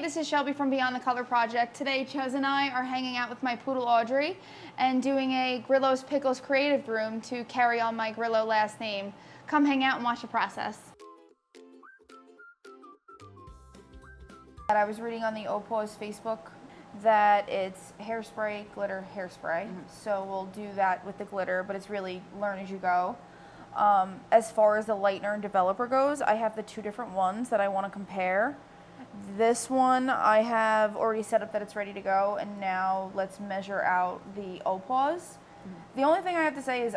this is Shelby from Beyond the Color Project. Today, Chez and I are hanging out with my poodle, Audrey, and doing a Grillo's Pickles creative groom to carry on my Grillo last name. Come hang out and watch the process. I was reading on the OPAWZ Facebook that it's hairspray, glitter, hairspray. So we'll do that with the glitter, but it's really learn as you go. As far as the lightener and developer goes, I have the two different ones that I want to compare. This one I have already set up that it's ready to go, and now let's measure out the OPAWZ. The only thing I have to say is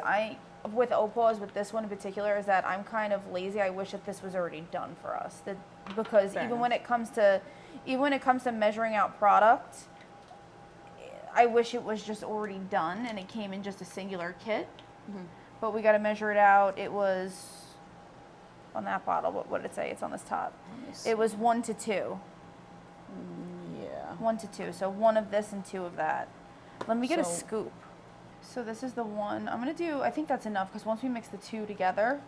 with OPAWZ, with this one in particular, is that I'm kind of lazy. I wish that this was already done for us. Because even when it comes to measuring out product, I wish it was just already done and it came in just a singular kit. But we got to measure it out. It was on that bottle. What did it say? It's on this top. It was 1 to 2. Yeah. 1 to 2. So 1 of this and 2 of that. Let me get a scoop. So this is the one. I'm going to do, I think that's enough because once we mix the two together,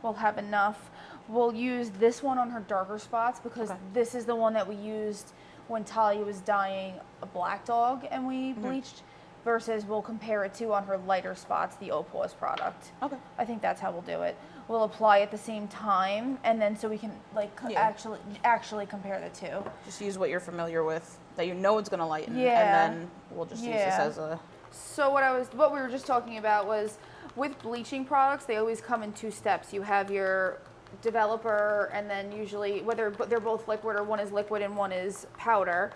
we'll have enough. We'll use this one on her darker spots because this is the one that we used when Talia was dyeing a black dog and we bleached, versus we'll compare it to on her lighter spots, the OPAWZ product. Okay. I think that's how we'll do it. We'll apply at the same time, and then so we can like actually compare the two. Just use what you're familiar with, that you know it's going to lighten, and then we'll just use this as a... So what we were just talking about was with bleaching products, they always come in 2 steps. You have your developer, and then usually whether they're both liquid or one is liquid and one is powder,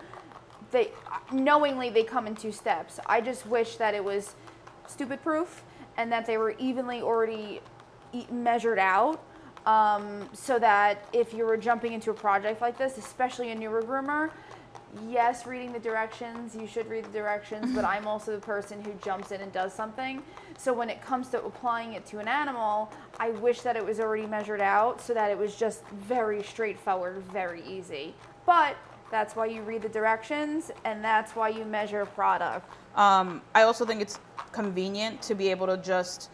they knowingly they come in 2 steps. I just wish that it was stupid proof and that they were evenly already measured out, so that if you were jumping into a project like this, especially a newer groomer, yes, reading the directions, you should read the directions, but I'm also the person who jumps in and does something. So when it comes to applying it to an animal, I wish that it was already measured out so that it was just very straightforward, very easy. But that's why you read the directions, and that's why you measure product. I also think it's convenient to be able to just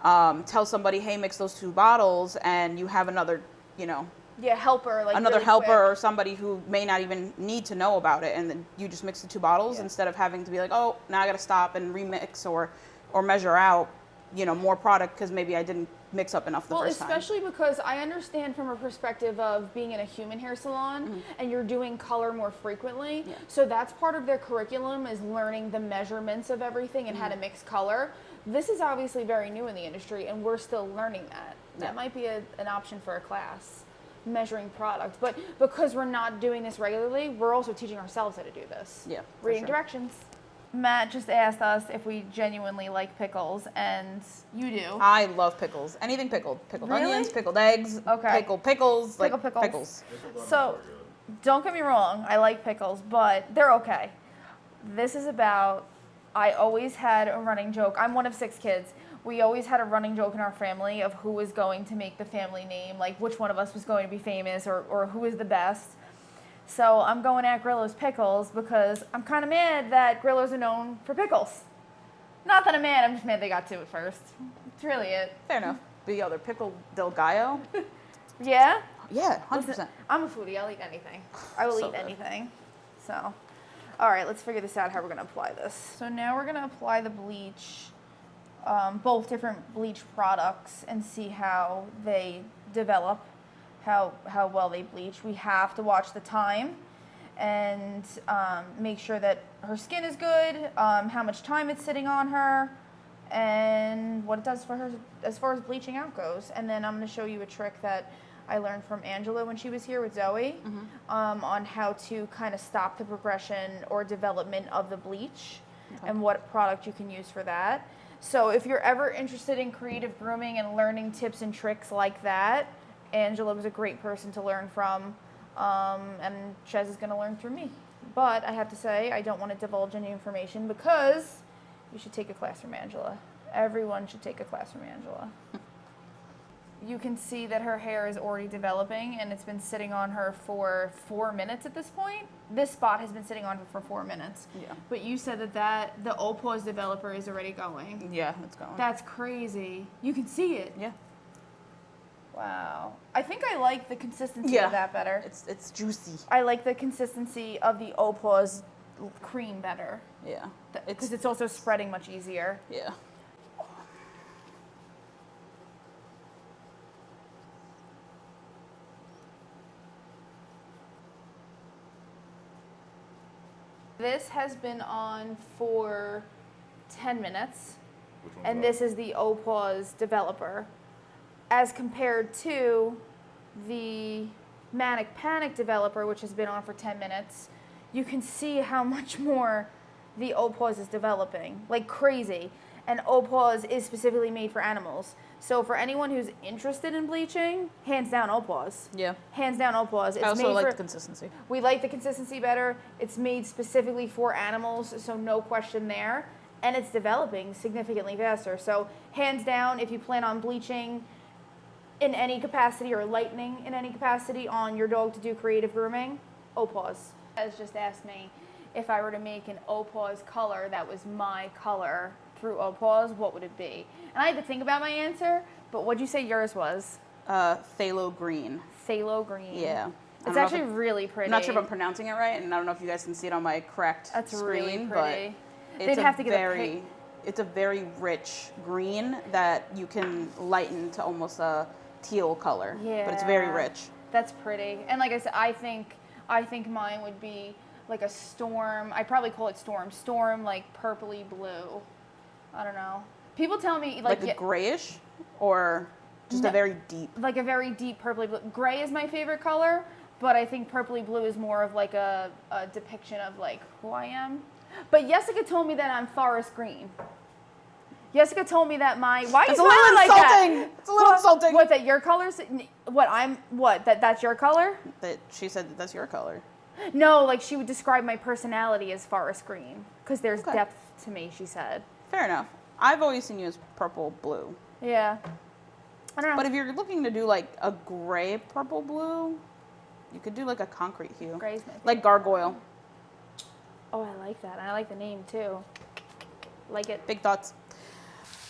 tell somebody, hey, mix those 2 bottles, and you have another, helper, like another really helper quick. or somebody who may not even need to know about it, and then you just mix the 2 bottles instead of having to be like, oh, now I got to stop and remix or measure out, more product because maybe I didn't mix up enough the first time. Well, especially because I understand from a perspective of being in a human hair salon and you're doing color more frequently. So that's part of their curriculum, is learning the measurements of everything and how to mix color. This is obviously very new in the industry, and we're still learning that. That might be an option for a class, measuring product. But because we're not doing this regularly, we're also teaching ourselves how to do this. Yeah, reading directions. Matt just asked us if we genuinely like pickles, and you do. I love pickles. Anything pickled. Pickled onions, pickled eggs, pickled pickles, pickles. So, don't get me wrong, I like pickles, but they're okay. This is about, I always had a running joke. I'm one of 6 kids. We always had a running joke in our family of who was going to make the family name, like which one of us was going to be famous or who was the best. So I'm going at Grillo's Pickles because I'm kind of mad that Grillo's are known for pickles. Not that I'm mad, I'm just mad they got to it first. That's really it. Fair enough. The other Pickle del Gallo? Yeah? Yeah, 100%. Listen, I'm a foodie, I'll eat anything. I will eat anything. So, all right, let's figure this out, how we're gonna apply this. So now we're gonna apply the bleach, both different bleach products, and see how they develop. How well they bleach. We have to watch the time and make sure that her skin is good, how much time it's sitting on her, and what it does for her as far as bleaching out goes. And then I'm going to show you a trick that I learned from Angela when she was here with Zoe, on how to kind of stop the progression or development of the bleach and what product you can use for that. So if you're ever interested in creative grooming and learning tips and tricks like that, Angela was a great person to learn from, and Chez is going to learn through me. But I have to say, I don't want to divulge any information because you should take a class from Angela. Everyone should take a class from Angela. You can see that her hair is already developing, and it's been sitting on her for 4 minutes at this point. This spot has been sitting on her for 4 minutes. Yeah. But you said that the OPAWZ developer is already going. Yeah, it's going. That's crazy. You can see it. Yeah. Wow. I think I like the consistency of that better. It's juicy. I like the consistency of the OPAWZ cream better. Yeah. Because it's also spreading much easier. Yeah. This has been on for 10 minutes. Which one's And that? this is the OPAWZ developer. As compared to the Manic Panic developer, which has been on for 10 minutes, you can see how much more the OPAWZ is developing, like crazy. And OPAWZ is specifically made for animals. So for anyone who's interested in bleaching, hands down OPAWZ. Yeah. Hands down OPAWZ. It's I also made like for, the consistency. we like the consistency better. It's made specifically for animals, so no question there. And it's developing significantly faster. So hands down, if you plan on bleaching in any capacity or lightening in any capacity on your dog to do creative grooming, OPAWZ. Has just asked me if I were to make an OPAWZ color that was my color through OPAWZ, what would it be? And I had to think about my answer, but what'd you say yours was? Phthalo green. Phthalo green. Yeah. It's actually really pretty. I'm not sure if I'm pronouncing it right, and I don't know if you guys can see it on my correct That's screen, really pretty. but They'd have to get it's a very rich green that you can lighten to almost a teal color. Yeah. But it's very rich. That's pretty. And like I said, I think mine would be like a storm. I'd probably call it storm like purpley blue. I don't know. People tell me Like a grayish or just a very deep. like a very deep purpley blue. Gray is my favorite color, but I think purpley blue is more of like a depiction of like who I am. But Jessica told me that I'm forest green. Jessica told me that my why are you It's a little smiling like insulting. that? It's a little insulting. What, that your colors? That's your color? That she said that that's your color. No, like she would describe my personality as forest green because there's Okay. depth to me. She said. Fair enough. I've always seen you as purple blue. Yeah. I don't know. But if you're looking to do like a gray purple blue, you could do like a concrete hue. Gray's my favorite. Like gargoyle. Oh, I like that. I like the name too. Like it. Big thoughts.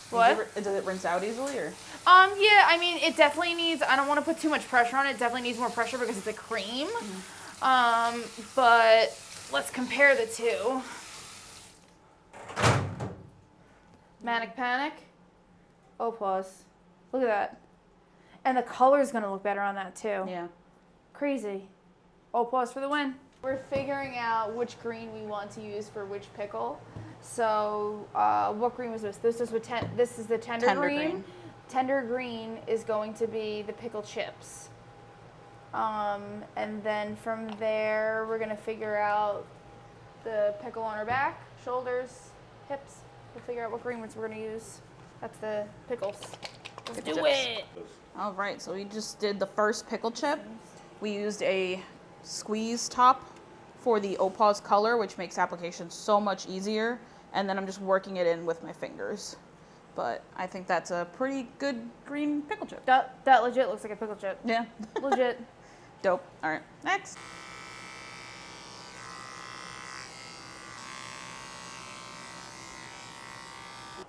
What? Does it rinse out easily or? Yeah, I mean, it definitely needs, I don't want to put too much pressure on it. It definitely needs more pressure because it's a cream. But let's compare the two. Manic Panic. OPAWZ. Look at that. And the color's going to look better on that too. Yeah. Crazy. OPAWZ for the win. We're figuring out which green we want to use for which pickle. So, what green was this? This is the tender green. Tender green is going to be the pickle chips. And then from there, we're gonna figure out the pickle on her back, shoulders, hips. We'll figure out what green ones we're gonna use. That's the pickles. Let's do it. All right, so we just did the first pickle chip. We used a squeeze top for the OPAWZ color, which makes application so much easier. And then I'm just working it in with my fingers. But I think that's a pretty good green pickle chip. That legit looks like a pickle chip. Yeah. Legit. Dope. All right, next.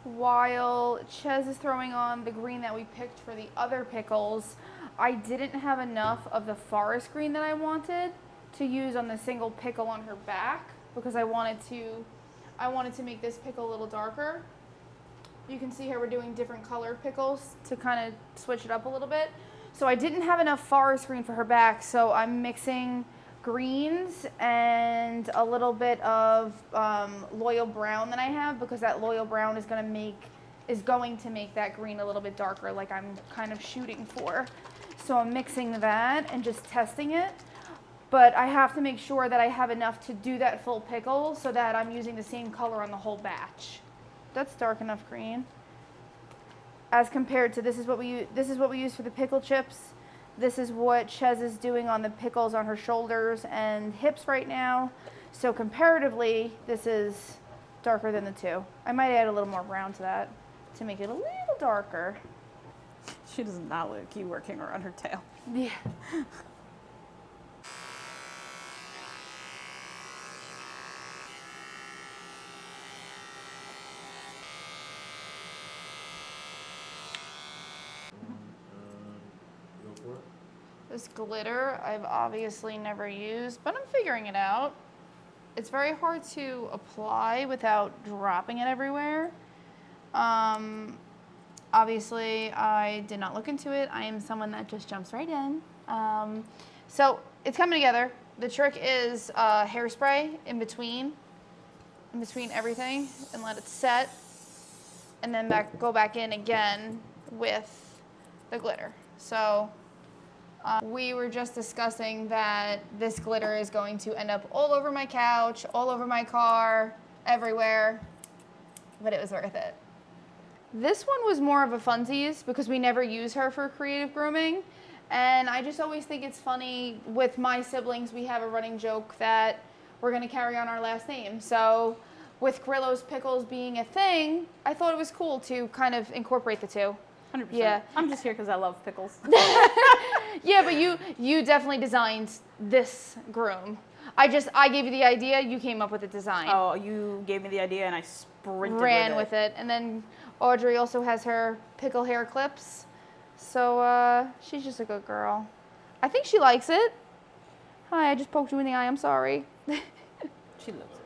While Chez is throwing on the green that we picked for the other pickles, I didn't have enough of the forest green that I wanted to use on the single pickle on her back because I wanted to make this pickle a little darker. You can see here we're doing different colored pickles to kind of switch it up a little bit. So I didn't have enough forest green for her back, so I'm mixing greens and a little bit of loyal brown that I have because that loyal brown is going to make that green a little bit darker like I'm kind of shooting for. So I'm mixing that and just testing it. But I have to make sure that I have enough to do that full pickle so that I'm using the same color on the whole batch. That's dark enough green. As compared to this is what we use for the pickle chips. This is what Chez is doing on the pickles on her shoulders and hips right now. So comparatively, this is darker than the two. I might add a little more brown to that to make it a little darker. She does not look you working around her tail. Yeah. This glitter I've obviously never used, but I'm figuring it out. It's very hard to apply without dropping it everywhere. Obviously, I did not look into it. I am someone that just jumps right in. So it's coming together. The trick is hairspray in between everything, and let it set, and then go back in again with the glitter. So we were just discussing that this glitter is going to end up all over my couch, all over my car, everywhere, but it was worth it. This one was more of a funsies because we never use her for creative grooming, and I just always think it's funny. With my siblings, we have a running joke that we're going to carry on our last name. So with Grillo's Pickles being a thing, I thought it was cool to kind of incorporate the two. 100%. Yeah. I'm just here because I love pickles. Yeah, but you definitely designed this groom. I gave you the idea, you came up with the design. Oh, you gave me the idea and I ran with it. And then Audrey also has her pickle hair clips. So she's just a good girl. I think she likes it. Hi, I just poked you in the eye, I'm sorry. She loves it.